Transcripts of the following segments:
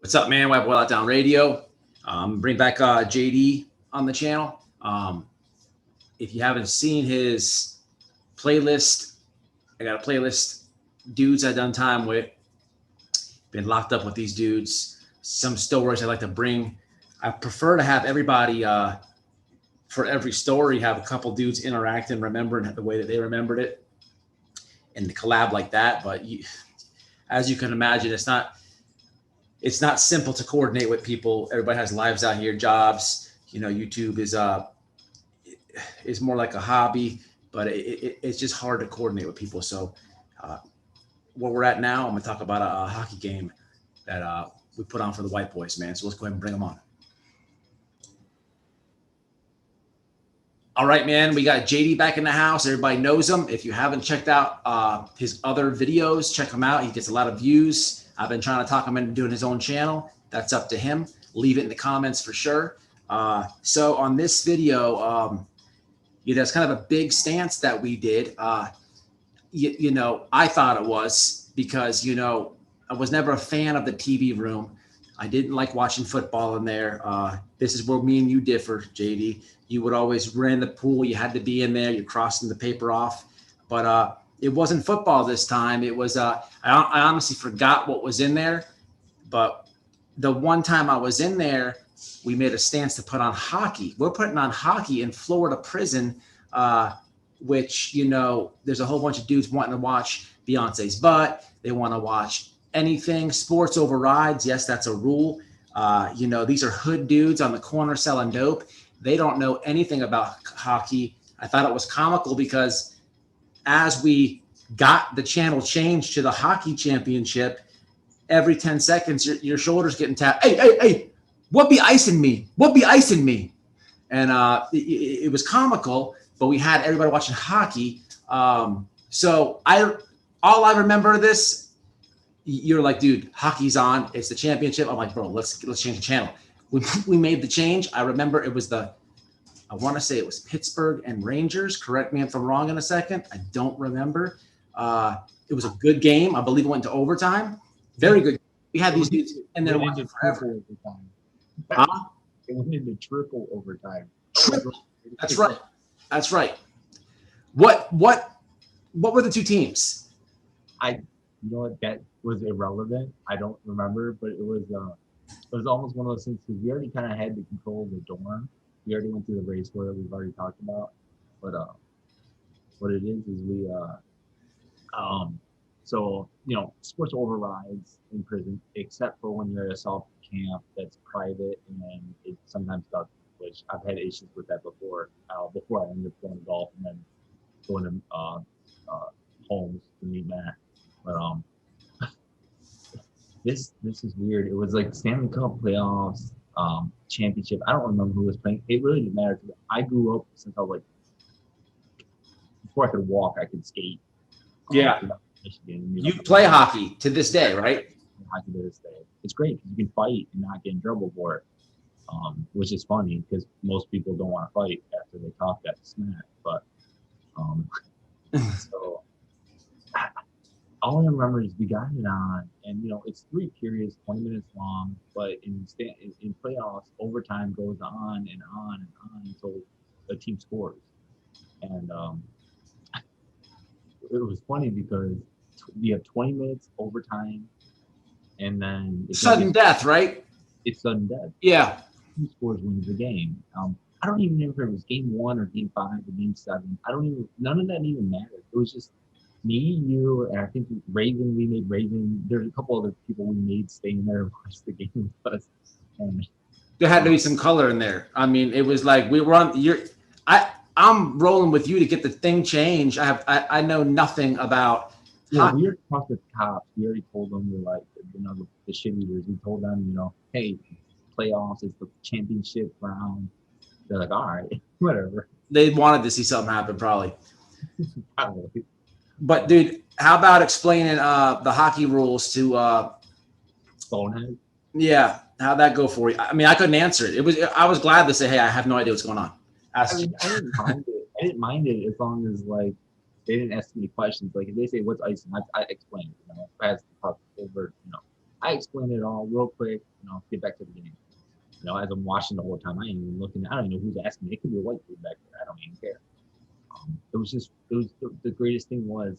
What's up, man? White Boy Out Down Radio. Bring back JD on the channel. If you haven't seen his playlist, I got a playlist. Dudes I've done time with. Been locked up with these dudes. Some stories I like to bring. I prefer to have everybody for every story have a couple dudes interact and remember the way that they remembered it, and the collab like that. But as you can imagine, it's not simple to coordinate with people. Everybody has lives out here, jobs. YouTube is more like a hobby, but it's just hard to coordinate with people. So where we're at now, I'm gonna talk about a hockey game that we put on for the White Boys, man. So let's go ahead and bring them on. All right, man. We got JD back in the house. Everybody knows him. If you haven't checked out his other videos, check him out. He gets a lot of views. I've been trying to talk him into doing his own channel. That's up to him. Leave it in the comments for sure. So on this video, that's kind of a big stance that we did. I thought it was because, I was never a fan of the TV room. I didn't like watching football in there. This is where me and you differ, JD. You would always run the pool. You had to be in there. You're crossing the paper off. But it wasn't football this time. It was I honestly forgot what was in there. But the one time I was in there, we made a stance to put on hockey. We're putting on hockey in Florida prison, which, there's a whole bunch of dudes wanting to watch Beyonce's butt. They want to watch anything. Sports overrides. Yes, that's a rule. These are hood dudes on the corner selling dope. They don't know anything about hockey. I thought it was comical because as we got the channel changed to the hockey championship, every 10 seconds, your shoulder's getting tapped. Hey, what be icing me? What be icing me? And it was comical, but we had everybody watching hockey. So all I remember of this, you're like, dude, hockey's on. It's the championship. I'm like, bro, let's change the channel. We made the change. I remember it was I want to say it was Pittsburgh and Rangers. Correct me if I'm wrong in a second. I don't remember. It was a good game. I believe it went to overtime. Very good. We had these dudes and then watching forever. Huh? It went into triple overtime. That's right. That's right. What were the two teams? That was irrelevant. I don't remember, but it was almost one of those things because we already kind of had the control of the dorm. We already went through the race where we've already talked about. But what it is we sports overrides in prison, except for when you're at a salt camp that's private, and then it sometimes does, which I've had issues with that before. Before I ended up going to golf and then going to homes to meet Matt. But this is weird. It was like Stanley Cup playoffs, championship. I don't remember who was playing. It really didn't matter. I grew up since I was before I could walk, I could skate. Yeah. You play hockey to this day, right? Hockey to this day. It's great because you can fight and not get in trouble for it, which is funny because most people don't want to fight after they talk that smack. But so all I remember is we got it on, and it's 3 periods, 20 minutes long. But in playoffs, overtime goes on and on and on until the team scores. And it was funny because you have 20 minutes overtime, and then it's sudden death, right? It's sudden death. Yeah. Who scores wins the game. I don't even remember if it was game 1 or game 5 or game 7. None of that even mattered. It was just me, you, and I think Raven. We made Raven. There's a couple other people we made stay in there and watch the game with us. And there had to be some color in there. I mean, it was like we were on. I'm rolling with you to get the thing changed. I know nothing about. Yeah, we already talked to the cops. We already told them the shit eaters. We told them, hey, playoffs is the championship round. They're like, all right, whatever. They wanted to see something happen, probably. Probably. But dude, how about explaining the hockey rules to Bonehead? Yeah, how'd that go for you? I mean, I couldn't answer it. I was glad to say, hey, I have no idea what's going on. I didn't mind it. I didn't mind it as long as they didn't ask me questions. Like if they say what's icing, I explain. If I had to talk over, I explained it all real quick. Get back to the game. As I'm watching the whole time, I ain't even looking. I don't even know who's asking me. It could be a white dude back there. I don't even care. It was the greatest thing was,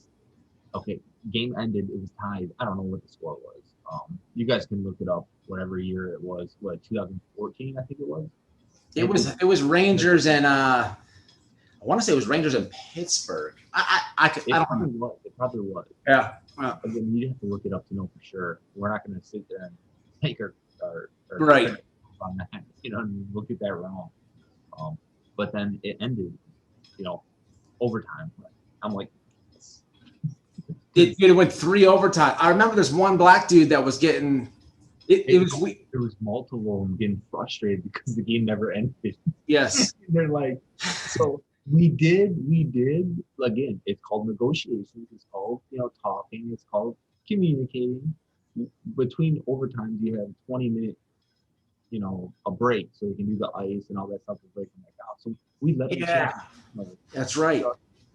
okay, game ended. It was tied. I don't know what the score was. You guys can look it up. Whatever year it was, 2014, I think it was. It was Rangers and I want to say it was Rangers in Pittsburgh. I don't know. It probably was. Yeah. Again, you have to look it up to know for sure. We're not going to sit there and take our Right. on that, and look at that wrong. But then it ended, overtime. I'm like, it went 3 overtime. I remember there's one black dude that was getting. There was multiple of them getting frustrated because the game never ended. Yes. They're like, so we did again. It's called negotiations. It's called talking. It's called communicating. Between overtimes, you have 20-minute, a break so you can do the ice and all that stuff to break them back out. So we let them that's right.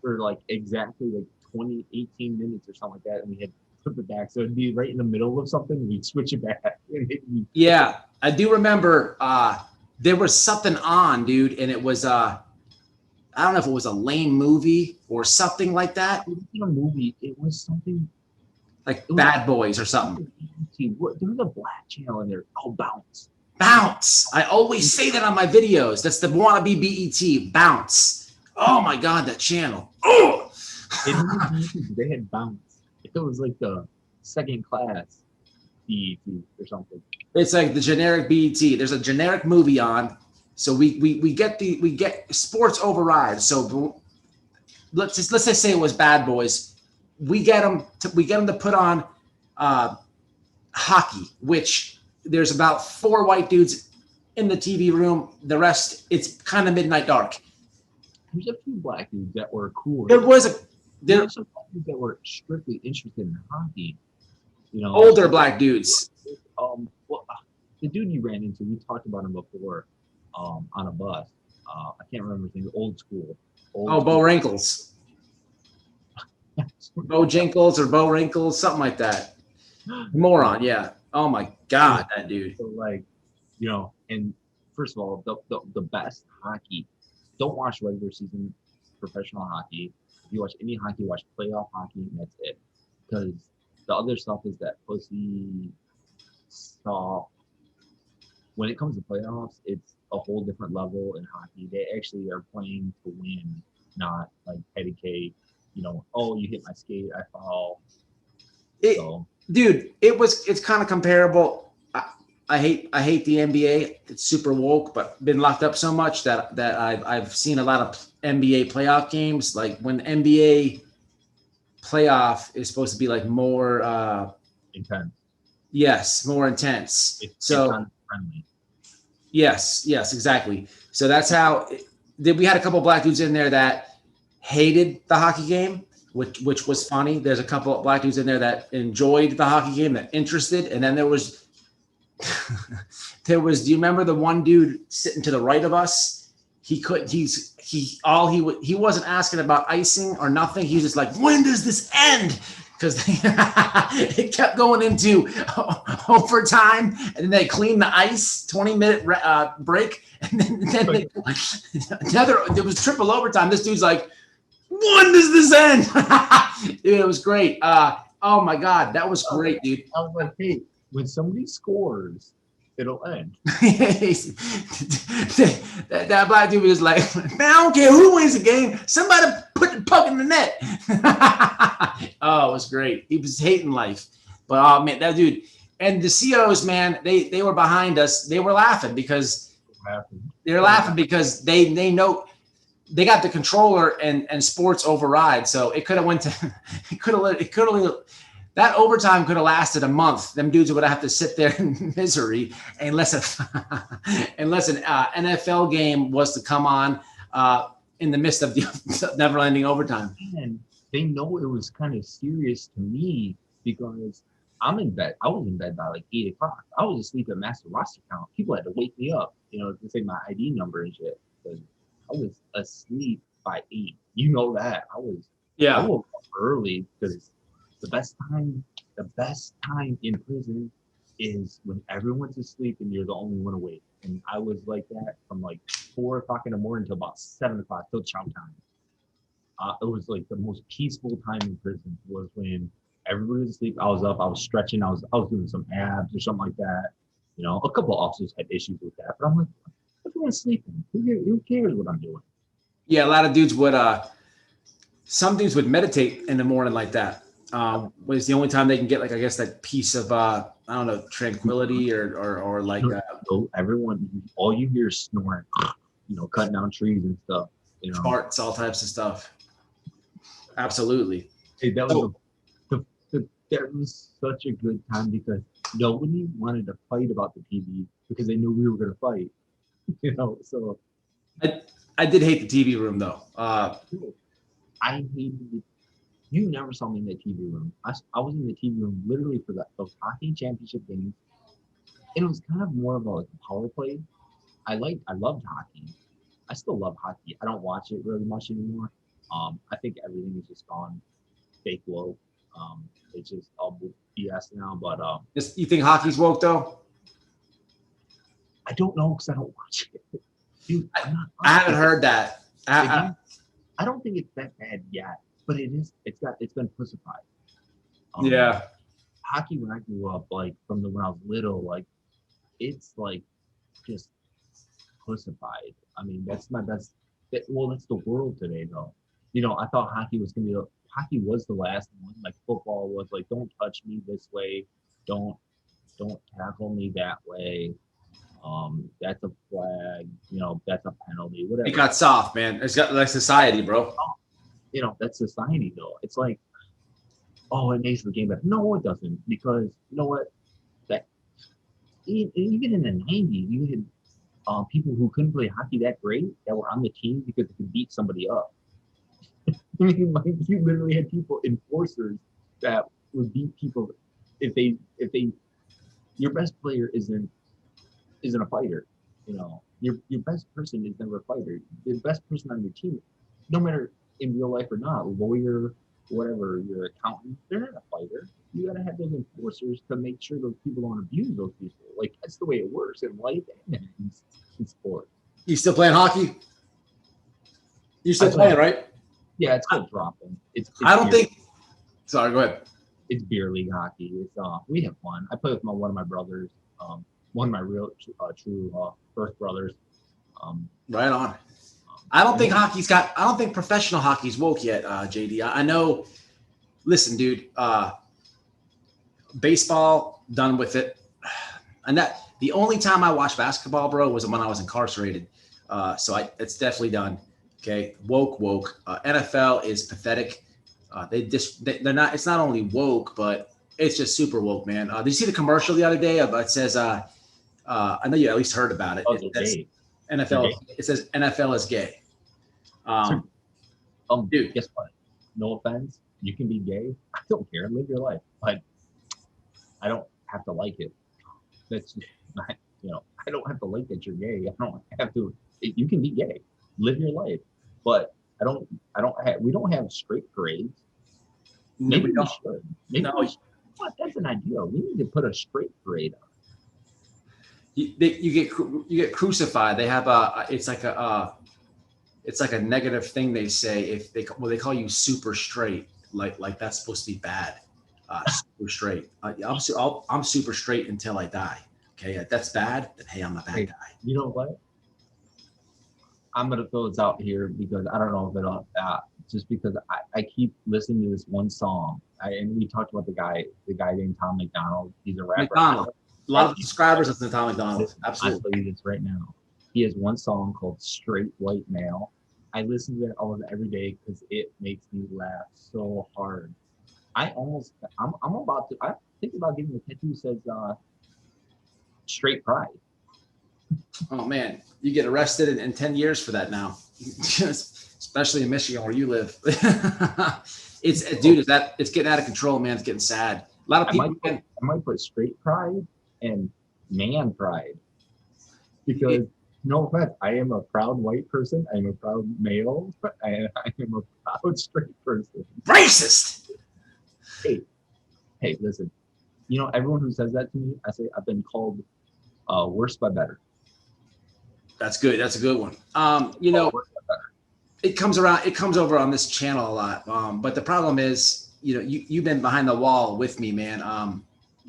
For exactly 20, 18 minutes or something like that, and we had flip it back. So it'd be right in the middle of something, we'd switch it back. Yeah, I do remember there was something on, dude, and it was I don't know if it was a lame movie or something like that. It wasn't a movie. It was something like Bad Boys or something. There was a black channel in there. Oh, Bounce. I always say that on my videos. That's the wannabe BET. Bounce. Oh my God, that channel. Oh. They had Bounce. It was like the second class BET or something. It's like the generic BET. There's a generic movie on, so we get sports override. So let's just say it was Bad Boys. We get them to put on hockey, which there's about 4 white dudes in the TV room. The rest, it's kind of midnight dark. There's a few black dudes that were cool. There were some black dudes that were strictly interested in hockey. Older black dudes. The dude you ran into, we talked about him before, on a bus. I can't remember his name. Old school. Bo Wrinkles. Bo Jinkles or Bo Wrinkles, something like that. Moron, yeah. Oh my God, that dude. So and first of all, the best hockey. Don't watch regular season professional hockey. If you watch any hockey, watch playoff hockey, and that's it. Because the other stuff is that pussy stuff. When it comes to playoffs, it's a whole different level in hockey. They actually are playing to win, not like petty cake. Oh, you hit my skate, I foul. Dude, it's kind of comparable. I hate the NBA. It's super woke, but been locked up so much that I've seen a lot of NBA playoff games. Like when NBA playoff is supposed to be like more intense. Yes, more intense. It's friendly. Yes, exactly. So that's how we had a couple of black dudes in there that hated the hockey game, which was funny. There's a couple of black dudes in there that enjoyed the hockey game, that interested, and then there was do you remember the one dude sitting to the right of us? He wasn't asking about icing or nothing. He was just like, when does this end? Because it kept going into overtime, and then they cleaned the ice, 20-minute break, and then there was triple overtime. This dude's like, when does this end? Dude, it was great. Oh my God, that was great, dude. I was like, hey, when somebody scores, it'll end. that black dude was like, man, I don't care who wins the game. Somebody put the puck in the net. Oh, it was great. He was hating life. But oh man, that dude. And the COs, man, they were behind us. They were laughing because they know they got the controller and sports override. So it could have that overtime could have lasted a month. Them dudes would have to sit there in misery unless an NFL game was to come on in the midst of the never-ending overtime. And they know it was kind of serious to me because I'm in bed. I was in bed by like 8 o'clock. I was asleep at master roster count. People had to wake me up, to say my ID number and shit. Because I was asleep by 8. You know that. I woke up early because the best time in prison is when everyone's asleep and you're the only one awake. And I was like that from like 4 o'clock in the morning till about 7 o'clock till chow time. It was like the most peaceful time in prison was when everybody was asleep. I was up, I was stretching, I was doing some abs or something like that. You know, a couple of officers had issues with that, but I'm like, everyone's sleeping. Who cares what I'm doing? Yeah, a lot of dudes would some dudes would meditate in the morning like that. Was the only time they can get like I guess that piece of I don't know tranquility or like So everyone, all you hear is snoring, you know, cutting down trees and stuff. You know, farts, all types of stuff. Absolutely. hey, that was So, that was such a good time because nobody wanted to fight about the TV because they knew we were going to fight. You know, so I did hate the TV room though. I hated it. You never saw me in the TV room. I was in the TV room literally for those hockey championship games. And it was kind of more of a like power play. I loved hockey. I still love hockey. I don't watch it really much anymore. I think everything is just gone fake woke. It's just all BS now. But You think hockey's woke though? I don't know because I don't watch it. Dude, I haven't heard that. I don't think it's that bad yet, but it is. It's been pussified. Yeah. Hockey when I grew up, like from when I was little, like it's like just pussified. I mean, that's my best. That's the world today, though. You know, I thought hockey was gonna be. Hockey was the last one. Like football was like, don't touch me this way, don't tackle me that way. That's a flag. You know, that's a penalty. Whatever. It got soft, man. It's got like society, bro. You know, that's society, though. It's like, oh, it makes the game better. No, it doesn't, because you know what? That even in the '90s, you had people who couldn't play hockey that great that were on the team because they could beat somebody up. I mean, like you literally had people enforcers that would beat people if they your best player isn't a fighter. You know, your best person is never a fighter. The best person on your team, no matter in real life or not, lawyer, whatever, your accountant, they're not a fighter. You gotta have those enforcers to make sure those people don't abuse those people. Like that's the way it works in life and in sport. You still playing hockey? You're still playing, right? Yeah, it's called dropping. It's I don't beer, think. Sorry, go ahead. it's beer league hockey. It's we have fun. I play with one of my brothers, one of my real true first brothers. Right on. I don't think hockey's got. I don't think professional hockey's woke yet, JD. I know. Listen, dude. Baseball, done with it. And that the only time I watched basketball, bro, was when I was incarcerated. It's definitely done. Okay, woke. NFL is pathetic. They're not. It's not only woke, but it's just super woke, man. Did you see the commercial the other day? It says, I know you at least heard about it. NFL. It says NFL is gay. Dude, guess what? No offense, you can be gay. I don't care. Live your life, but I don't have to like it. That's just not, you know, I don't have to like that you're gay. I don't have to. You can be gay. Live your life, but we don't have straight parades. Maybe we should. Maybe we should. What? That's an idea. We need to put a straight parade on. You get crucified. They have it's like a negative thing they say if they call you super straight, like that's supposed to be bad. Super straight. I'm super straight until I die. Okay, if that's bad, then hey, I'm a bad guy. You know what? I'm gonna throw this out here because I don't know if it'll just because I keep listening to this one song. And we talked about the guy named Tom McDonald. He's a rapper. McDonald. A lot of subscribers listen to Tom McDonald. Absolutely. I'll tell you this right now. He has one song called Straight White Male. I listen to it almost every day because it makes me laugh so hard. I'm thinking about getting a tattoo that says straight pride. Oh man, you get arrested in 10 years for that now. Especially in Michigan where you live. It's getting out of control, man. It's getting sad. A lot of people I might put straight pride and man pride. Because no offense, I am a proud white person. I am a proud male. I am a proud straight person. Racist. Hey, listen. everyone who says that to me, I say I've been called worse by better. That's good. That's a good one. Worse by better. It comes around. It comes over on this channel a lot. But the problem is, you've been behind the wall with me, man.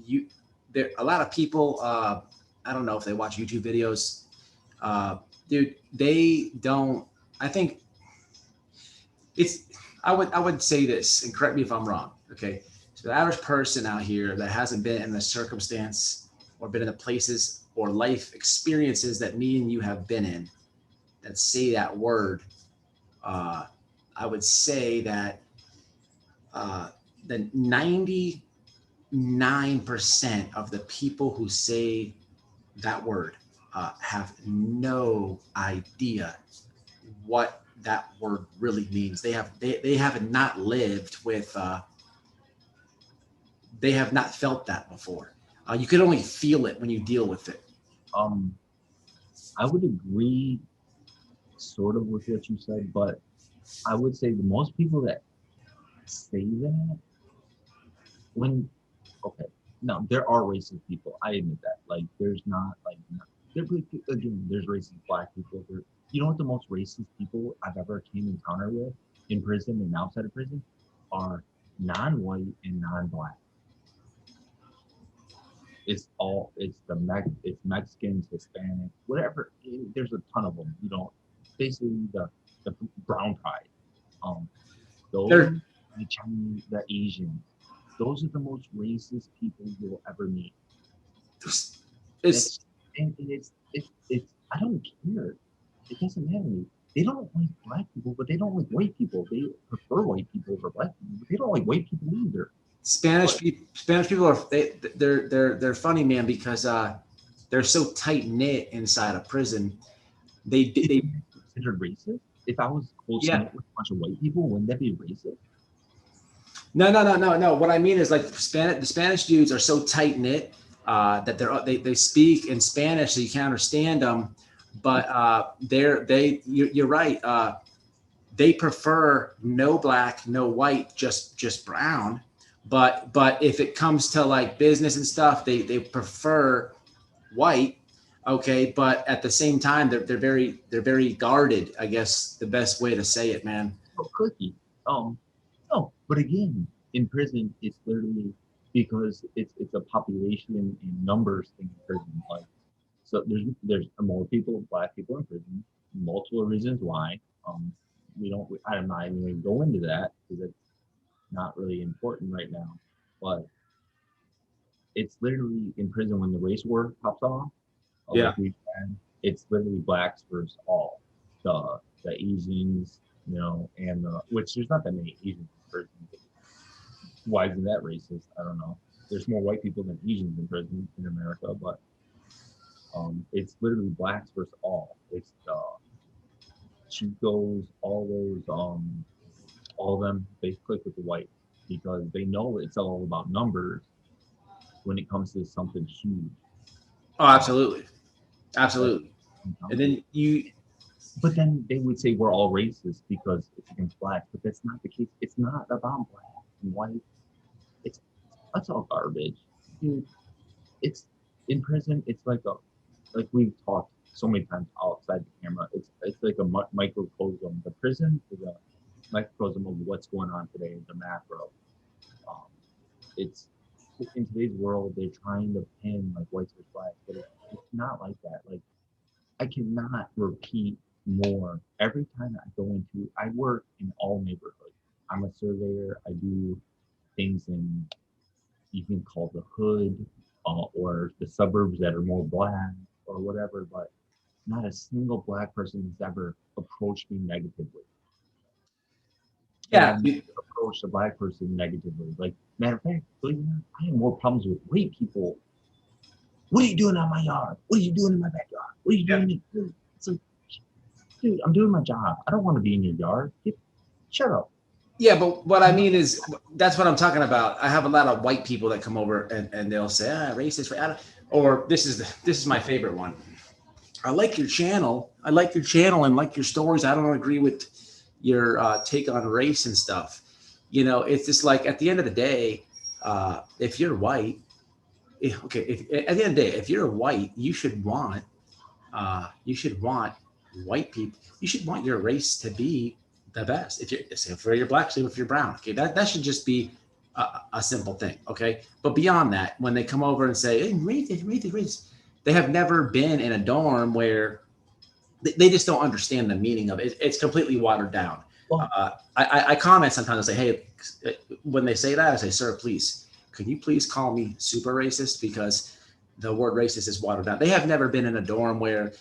You there a lot of people. I don't know if they watch YouTube videos. Dude, they don't. I think it's. I would say this, and correct me if I'm wrong. Okay, so the average person out here that hasn't been in the circumstance or been in the places or life experiences that me and you have been in, that say that word, I would say that the 99% of the people who say that word have no idea what that word really means. They have not lived with they have not felt that before. You can only feel it when you deal with it. I would agree sort of with what you said, but I would say the most people that say that when okay, no, there are racist people. I admit that. Like, there's not like again, there's racist black people. You know what the most racist people I've ever came encounter with in prison and outside of prison are non-white and non-black. It's Mexicans, Hispanic, whatever. There's a ton of them. Basically the brown pride. Um, those the Chinese, the Asians. Those are the most racist people you'll ever meet. It's It's I don't care. It doesn't matter to me. They don't like black people, but they don't like white people. They prefer white people over black people, but they don't like white people either. Spanish people are they're funny, man, because they're so tight knit inside a prison. They Considered racist. If I was close yeah. knit with a bunch of white people, wouldn't that be racist? No. What I mean is, like, the Spanish dudes are so tight knit that they speak in Spanish, so you can't understand them. But you're right. They prefer no black, no white, just brown. But if it comes to like business and stuff, they prefer white. Okay, but at the same time, they're very guarded. I guess the best way to say it, man. So cookie. No, but again, in prison, it's literally because it's a population and numbers thing in prison. Like, so there's more people, black people in prison. Multiple reasons why. I'm not even going to go into that because it's not really important right now. But it's literally in prison when the race war pops off. Yeah. Like we've had, it's literally blacks versus all the Asians, and which there's not that many Asians in prison. Why isn't that racist? I don't know. There's more white people than Asians in prison in America, but it's literally blacks versus all. It's Chicos, all of them. They click with the white because they know it's all about numbers when it comes to something huge. Oh, absolutely. And then But then they would say we're all racist because it's against blacks, but that's not the case. It's not about black and white. That's all garbage, dude. It's in prison. It's like we've talked so many times outside the camera. It's like a microcosm. The prison is a microcosm of what's going on today in the macro. Um, it's in today's world they're trying to pin like whites versus blacks, but it's not like that. Like, I cannot repeat more. Every time I work in all neighborhoods. I'm a surveyor. I do things in, you can call the hood, or the suburbs that are more black or whatever, but not a single black person has ever approached me negatively. And yeah. I've never approached a black person negatively. Like, matter of fact, believe it or not, I have more problems with white people. What are you doing on my yard? What are you doing in my backyard? What are you doing? It's like, dude, I'm doing my job. I don't want to be in your yard. Shut up. Yeah, but what I mean is, that's what I'm talking about. I have a lot of white people that come over and they'll say, racist, or this is my favorite one. I like your channel. And like your stories. I don't agree with your take on race and stuff. It's just like, at the end of the day, if you're white, okay, at the end of the day, if you're white, you should want white people. You should want your race to be the best. If you're black, same if you're brown. Okay, that should just be a simple thing. Okay, but beyond that, when they come over and say, "Hey, read this," they have never been in a dorm where they just don't understand the meaning of it. It's completely watered down. Well, I comment sometimes. I say, "Hey," when they say that, I say, "Sir, please, could you please call me super racist because the word racist is watered down." They have never been in a dorm where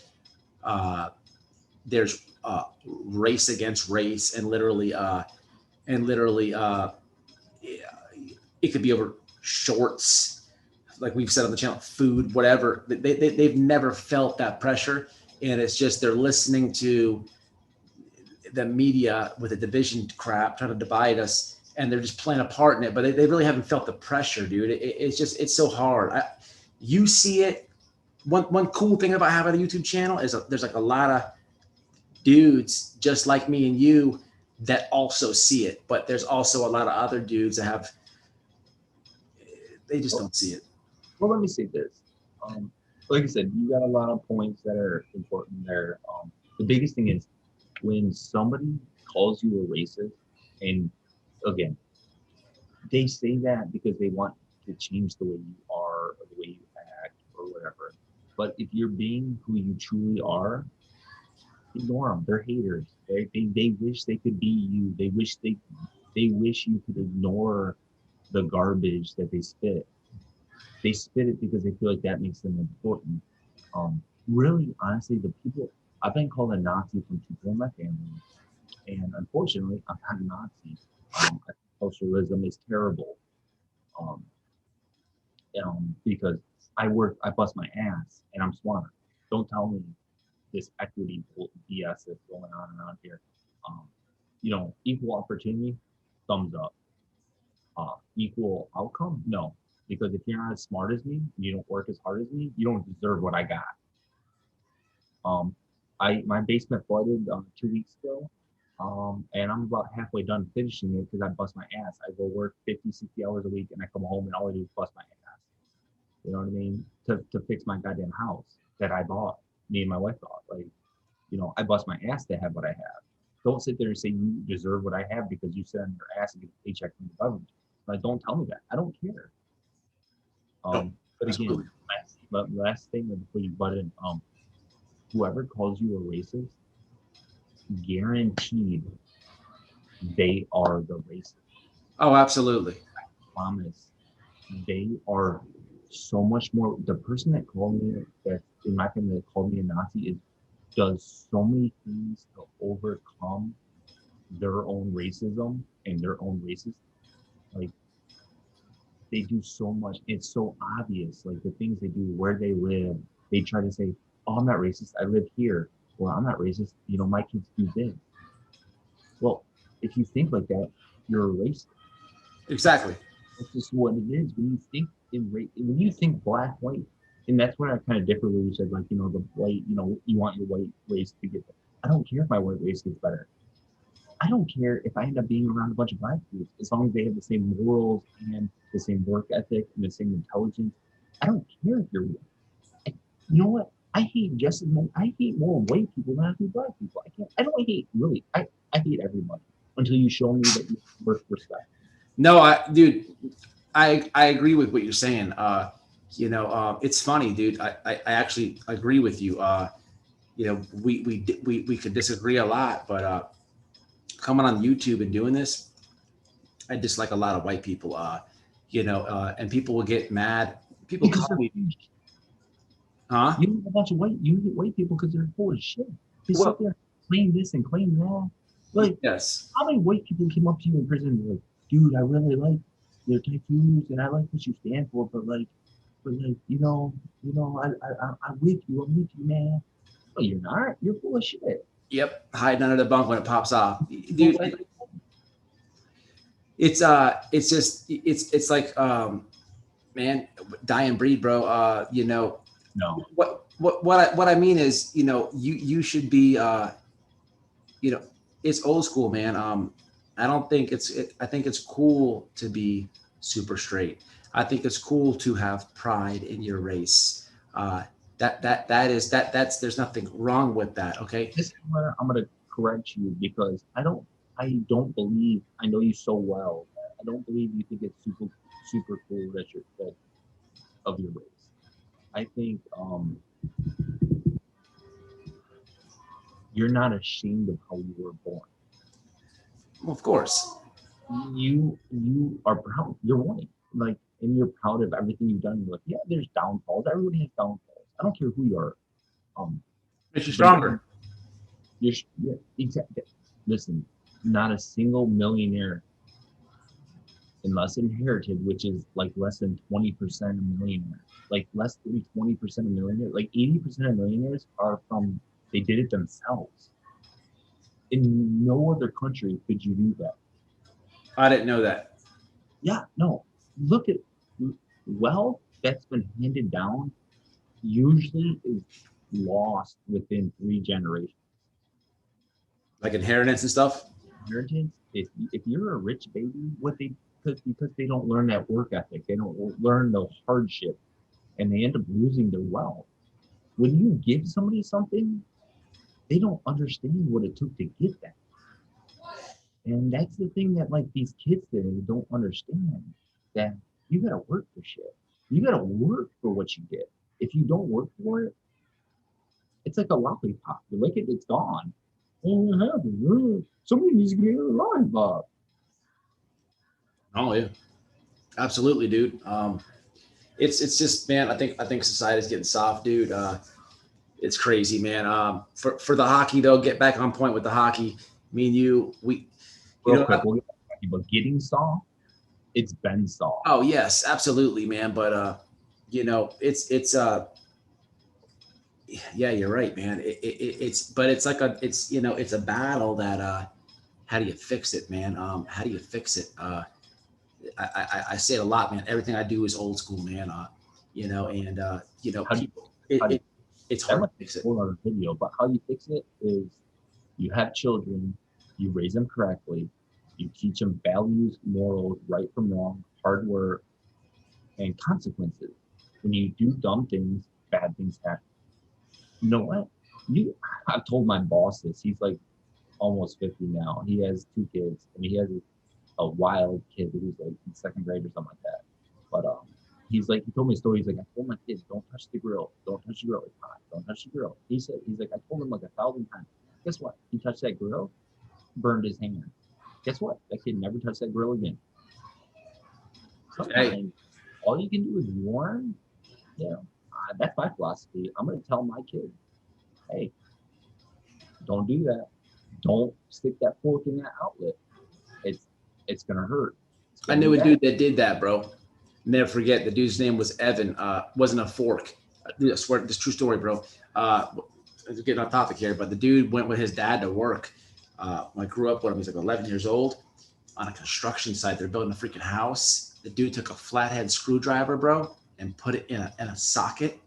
uh, there's race against race and literally it could be over shorts, like we've said on the channel, food, whatever. They've never felt that pressure, and it's just they're listening to the media with a division crap trying to divide us, and they're just playing a part in it, but they really haven't felt the pressure, dude. It's so hard. You see it. One cool thing about having a YouTube channel is there's like a lot of dudes just like me and you that also see it, but there's also a lot of other dudes that have they just don't see it. well, let me say this. Um, like I said, you got a lot of points that are important there. The biggest thing is when somebody calls you a racist, and again, they say that because they want to change the way you are or the way you act or whatever. But if you're being who you truly are, ignore them. They're haters. They wish they could be you. They wish you could ignore the garbage that they spit. They spit it because they feel like that makes them important. Really, honestly, the people I've been called a Nazi from people in my family, and unfortunately, I'm not a Nazi. I think socialism is terrible. Um, because I bust my ass, and I'm smart. Don't tell me this equity BS that's going on around here. Um, equal opportunity, thumbs up. Equal outcome, no. Because if you're not as smart as me, you don't work as hard as me, you don't deserve what I got. Um, my basement flooded 2 weeks ago, and I'm about halfway done finishing it because I bust my ass. I go work 50, 60 hours a week, and I come home and all I do is bust my ass. You know what I mean? To fix my goddamn house that I bought, me and my wife bought. Like, I bust my ass to have what I have. Don't sit there and say you deserve what I have because you sit on your ass and get a paycheck from the government. Like, don't tell me that. I don't care. Oh, But absolutely. again, last thing before you butt in, whoever calls you a racist, guaranteed they are the racist. Oh, absolutely. Promise. They are so much more. The person that called me, that in my family that called me a Nazi, does so many things to overcome their own racism and their own racist. Like, they do so much. It's so obvious. Like the things they do, where they live. They try to say, "Oh, I'm not racist. I live here." Or I'm not racist. My kids do this. Well, if you think like that, you're a racist. Exactly. That's just what it is. When you think black, white, and that's where I kind of differ with you said, like, the white, you want your white race to get better. I don't care if my white race gets better. I don't care if I end up being around a bunch of black dudes, as long as they have the same morals and the same work ethic and the same intelligence. I don't care if you're white. You know what? I hate just as much. I hate more white people than I do black people. I don't hate really. I hate everybody until you show me that you worth respect. No, dude, I agree with what you're saying. It's funny, dude. I actually agree with you. We could disagree a lot, but coming on YouTube and doing this, I dislike a lot of white people. And people will get mad. People Because call they're me, full of shit. huh? You know a bunch of you hate white people because they're full of shit. They sit Well, there, claim this and claim that. Like, yes. how many white people came up to you in prison and were like, dude, I really like your tattoos and I like what you stand for, but I'm with you, man. But you're not. You're full of shit. Yep. Hiding under the bunk when it pops off, Well, dude. It's like man, die and breed, bro. no. What I mean is, you should be you know, it's old school, man. I don't think I think it's cool to be super straight. I think it's cool to have pride in your race. That's there's nothing wrong with that. Okay. This is where I'm gonna correct you because I don't believe I know you so well. I don't believe you think it's super cool that you're that of your race. I think you're not ashamed of how you were born. Well, of course. You are proud. You're white, like, and you're proud of everything you've done. You're like, yeah, there's downfalls. Everybody has downfalls. I don't care who you are. Um, Makes you but stronger. yeah, exactly. Listen, not a single millionaire, unless inherited, which is like less than 20% of millionaires, like less than 20% of millionaires, like 80% of millionaires are from they did it themselves. In no other country could you do that. I didn't know that. Yeah, no. Look at wealth that's been handed down usually is lost within 3 generations. Like inheritance and stuff. Inheritance, if you're a rich baby, what they because they don't learn that work ethic, they don't learn the hardship, and they end up losing their wealth. When you give somebody something, they don't understand what it took to get that. And that's the thing that like these kids today don't understand that you gotta work for shit. You gotta work for what you get. If you don't work for it, it's like a lollipop. You lick it, it's gone. Oh, what happened? Somebody needs to get a lollipop. Oh yeah, absolutely, dude. It's just, man. I think society's getting soft, dude. It's crazy, man. For the hockey though, get back on point with the hockey. Me and you, you Real know. quick, we'll get back to but getting soft, it's been soft. Oh yes, absolutely, man. But it's yeah, you're right, man. It's but it's like it's a battle that how do you fix it, man? How do you fix it? I say it a lot, man. Everything I do is old school, man. And How do you people, it's that hard might to be fix a it. whole other video, but how you fix it is you have children, you raise them correctly, you teach them values, morals, right from wrong, hard work, and consequences. When you do dumb things, bad things happen. You know what? You I've told my boss this. He's like almost 50 now. He has 2 kids, and he has a wild kid who's like in second grade or something like that. But he's like, he told me a story. He's like, I told my kids, don't touch the grill, don't touch the grill, it's hot, don't touch the grill. He's like, I told him like 1,000 times. Guess what? He touched that grill, burned his hand. Guess what? That kid never touched that grill again. Hey, Sometimes all you can do is warn. You know, that's my philosophy. I'm gonna tell my kid, hey, don't do that. Don't stick that fork in that outlet. It's it's gonna hurt. It's I gonna be knew a bad. dude that did that, bro. Never forget. The dude's name was Evan. Wasn't a fork. Dude, I swear, this true story, bro. Getting off topic here, but the dude went with his dad to work. When I grew up with him, he's like 11 years old on a construction site. They're building a freaking house. The dude took a flathead screwdriver, bro, and put it in a socket.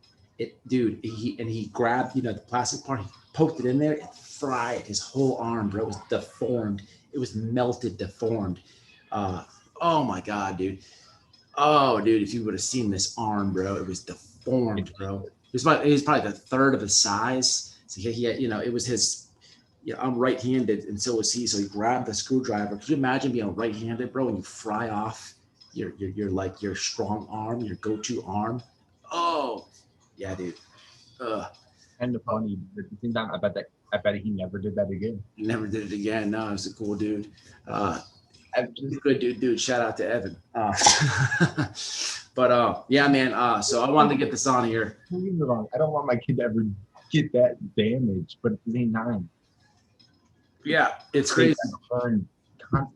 Dude, he grabbed the plastic part. He poked it in there and fried his whole arm, bro. It was deformed. It was melted, deformed. Uh, oh my god, dude. Oh, dude, if you would have seen this arm, bro, it was deformed, bro. It was probably the third of his size. So he had, it was his. Yeah, I'm right-handed, and so was he. So he grabbed the screwdriver. Could you imagine being right-handed, bro, and you fry off your like your strong arm, your go-to arm? Oh, yeah, dude. Kind of funny. But at the same time, I bet he never did that again. Never did it again. No, he's a cool dude. Uh, Just good dude. Shout out to Evan. But yeah, man. So I wanted to get this on here. don't get me wrong. I don't want my kid to ever get that damage, but at the same time, Yeah, it's they crazy. gotta learn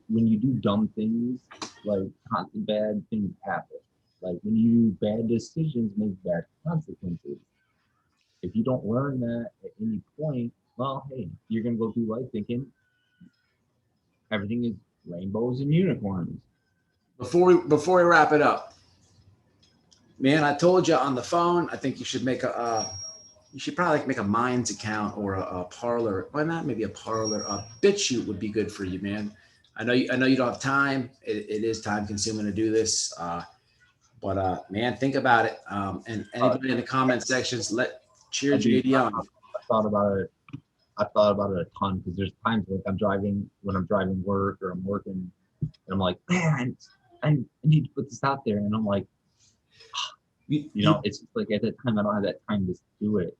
when you do dumb things, like constant bad things happen. Like when you do bad decisions, make bad consequences. If you don't learn that at any point, well, hey, you're gonna go through life thinking everything is rainbows and unicorns. Before we wrap it up, man, I told you on the phone. I think you should make you should probably make a Minds account or a Parlor. Why not? Maybe a Parlor. A BitChute would be good for you, man. I know you don't have time. It is time consuming to do this. But man, think about it. And Uh, anybody in the comment sections, let cheer dude, JD on. I thought about it. I thought about it a ton because there's times like when I'm driving work or I'm working, and I'm like, man, I need to put this out there, and I'm like, You, it's just like at that time I don't have that time to do it.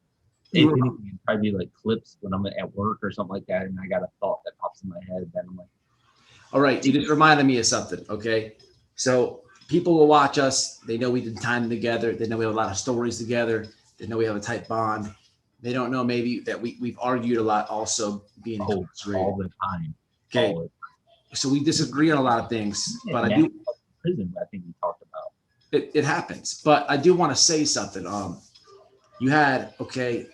you If were anything, it'd probably be like clips when I'm at work or something like that, and I got a thought that pops in my head, that I'm like, all right. You just reminded me of something. Okay, so people will watch us. They know we did time together. They know we have a lot of stories together. They know we have a tight bond. They don't know maybe that we've argued a lot also being oh, all incarcerated. the time, Okay, all the so we disagree on a lot of things, time. but I And do. that's prison. I think we talked about. It happens, but I do want to say something. You had okay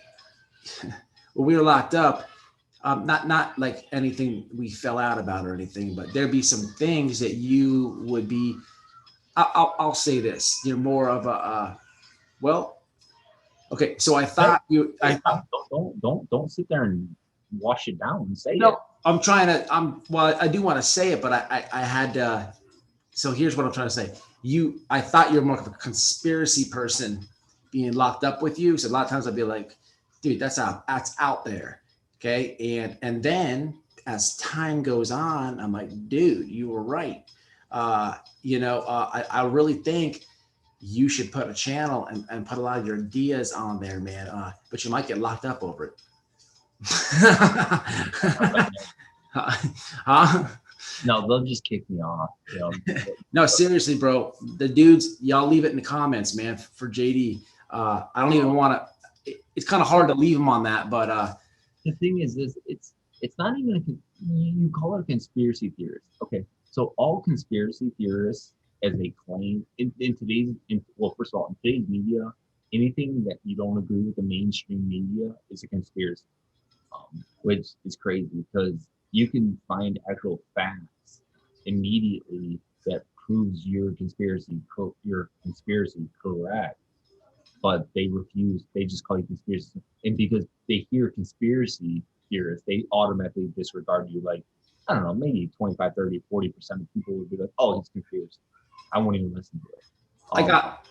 when we were locked up. Not like anything we fell out about or anything, but there'd be some things that you would be. I'll say this: you're more of a well. Okay, so I Hey, thought you. hey, I thought don't sit there and wash it down and say no. it. I'm trying to. I'm well. I do want to say it, but I had. So here's what I'm trying to say. I thought you were more of a conspiracy person being locked up with you. So a lot of times I'd be like, dude, that's out there. Okay. And then as time goes on, I'm like, dude, you were right. I really think you should put a channel and put a lot of your ideas on there, man. But you might get locked up over it. huh? No, they'll just kick me off. No, seriously, bro. The dudes, y'all leave it in the comments, man, for JD. I don't even want to. It's kind of hard to leave him on that, but The thing is this, it's not even you call it a conspiracy theorist. Okay, so all conspiracy theorists, as they claim in today's, well, first of all, in today's media, anything that you don't agree with the mainstream media is a conspiracy, which is crazy because you can find actual facts immediately that proves your conspiracy correct, but they refuse. They just call you conspiracy, and because they hear conspiracy theorists, they automatically disregard you. Like, I don't know, maybe 25, 30, 40% of people would be like, oh, he's conspiracy. I won't even listen to it.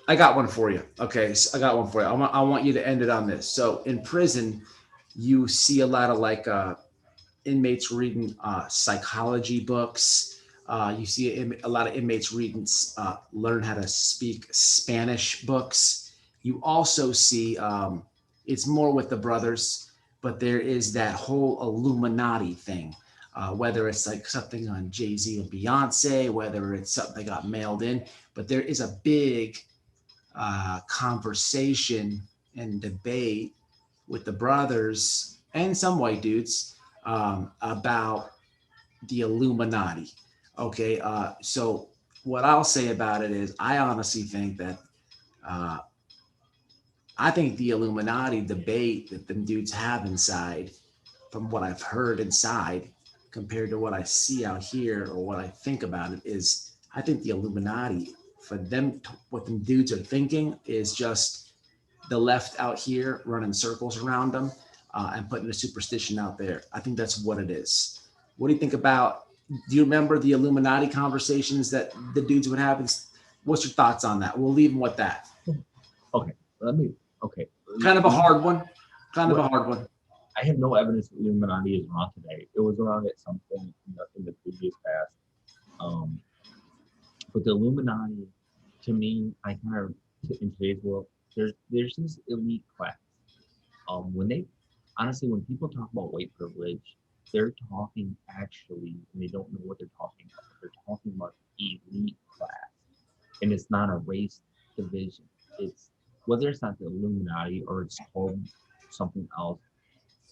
I got one for you. Okay, so I got one for you. I want you to end it on this. So in prison, you see a lot of like inmates reading psychology books. You see a lot of inmates reading learn how to speak Spanish books. You also see it's more with the brothers, but there is that whole Illuminati thing. Whether it's like something on Jay-Z and Beyonce, whether it's something that got mailed in, but there is a big conversation and debate with the brothers and some white dudes about the Illuminati. Okay, so what I'll say about it is, I honestly think that uh, I think the Illuminati debate that them dudes have inside, from what I've heard inside, compared to what I see out here or what I think about it, is I think the Illuminati for them, what them dudes are thinking is just the left out here running circles around them and putting a superstition out there. I think that's what it is. What do you think about? Do you remember the Illuminati conversations that the dudes would have? What's your thoughts on that? We'll leave them with that. Okay, let me. Okay, Kind of a hard one. Kind of a what hard one. I have no evidence that Illuminati is around today. It was around at some point in the previous past. Um, but the Illuminati, to me, I kind of in today's world, there's this elite class. When they honestly, when people talk about white privilege, they're talking actually, and they don't know what they're talking about. They're talking about elite class, and it's not a race division. It's whether it's not the Illuminati or it's called something else.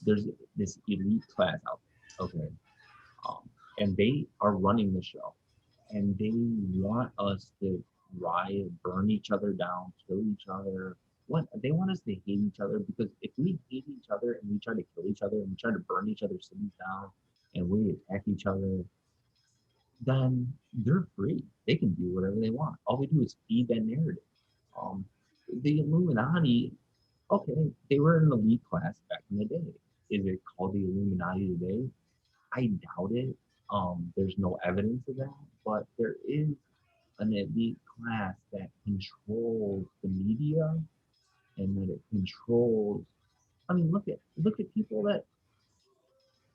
There's this elite class out there, okay, um, and they are running the show, and they want us to riot, burn each other down, kill each other. What they want us to hate each other, because if we hate each other and we try to kill each other and we try to burn each other's cities down and we attack each other, then they're free. They can do whatever they want. All they do is feed that narrative. Um, the Illuminati, okay, they were an elite class back in the day. Is it called the Illuminati today? I doubt it. There's no evidence of that, but there is an elite class that controls the media and that it controls. I mean, look at people that.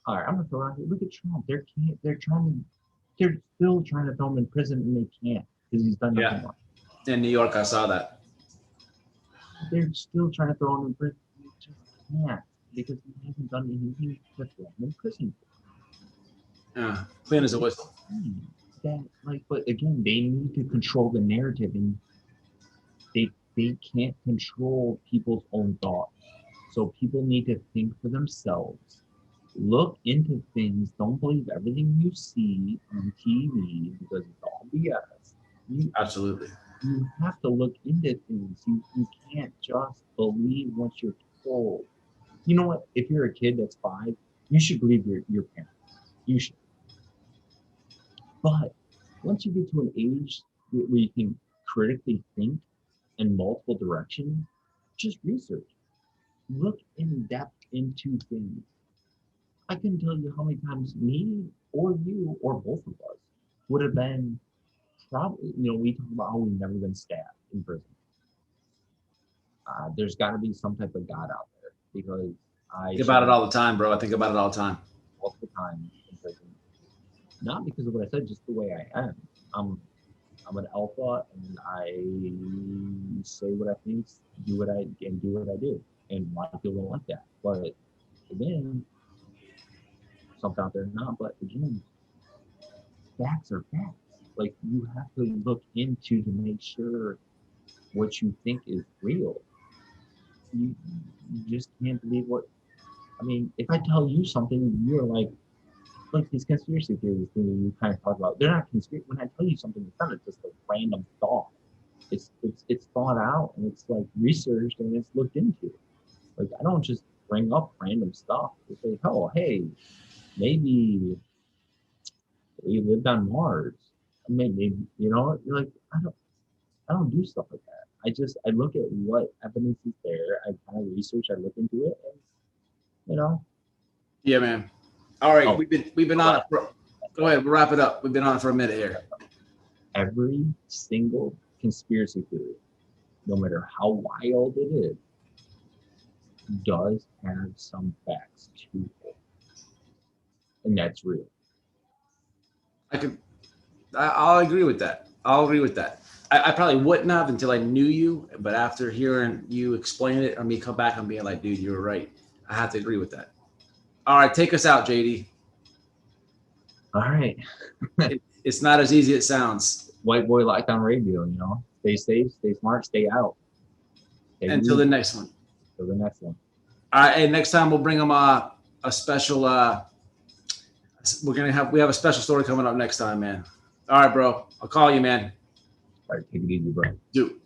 All right, I'm gonna throw out here. Look at Trump. They're still trying to throw him in prison and they can't because he's done nothing wrong. In New York, I saw that. They're still trying to throw him in prison. They just can't because he hasn't done anything to throw him in prison. Clean as a whistle. That, but again, they need to control the narrative, and they can't control people's own thoughts. So people need to think for themselves. Look into things. Don't believe everything you see on TV because it's all BS. Absolutely. You have to look into things. You can't just believe what you're told. You know what? If you're a kid that's 5, you should believe your parents. You should. But once you get to an age where you can critically think in multiple directions, just research. Look in depth into things. I couldn't tell you how many times me or you or both of us would have been probably, we talk about how we've never been stabbed in prison. There's got to be some type of God out there because I think about it all the time, bro. I think about it all the time. Multiple times in prison. Not because of what I said, just the way I am. I'm an alpha, and I say what I think, do what I do, and a lot of people don't like that. But again, something out there not. But again, facts are facts. Like you have to look into to make sure what you think is real. You just can't believe what. I mean, if I tell you something, you're like these conspiracy theories thing you kind of talk about. They're not conspiracy. When I tell you something, it's not just a random thought. It's thought out and it's like researched and it's looked into. Like I don't just bring up random stuff. It's like, oh, hey, maybe we lived on Mars. Maybe you're like I don't do stuff like that. I look at what evidence is there. I kind of research. I look into it, and Yeah, man. All right, we've been on it. Go ahead, we'll wrap it up. We've been on it for a minute here. Every single conspiracy theory, no matter how wild it is, does have some facts to it, and that's real. I'll agree with that. I probably wouldn't have until I knew you, but after hearing you explain it or me come back and being like, dude, you were right. I have to agree with that. All right, take us out, JD. All right. It's not as easy as it sounds. White Boy Lockdown Radio, Stay safe, stay smart, stay out. Until the next one. Until the next one. All right, and next time we'll bring them a special we have a special story coming up next time, man. All right, bro. I'll call you, man. All right, take it easy, bro. Do.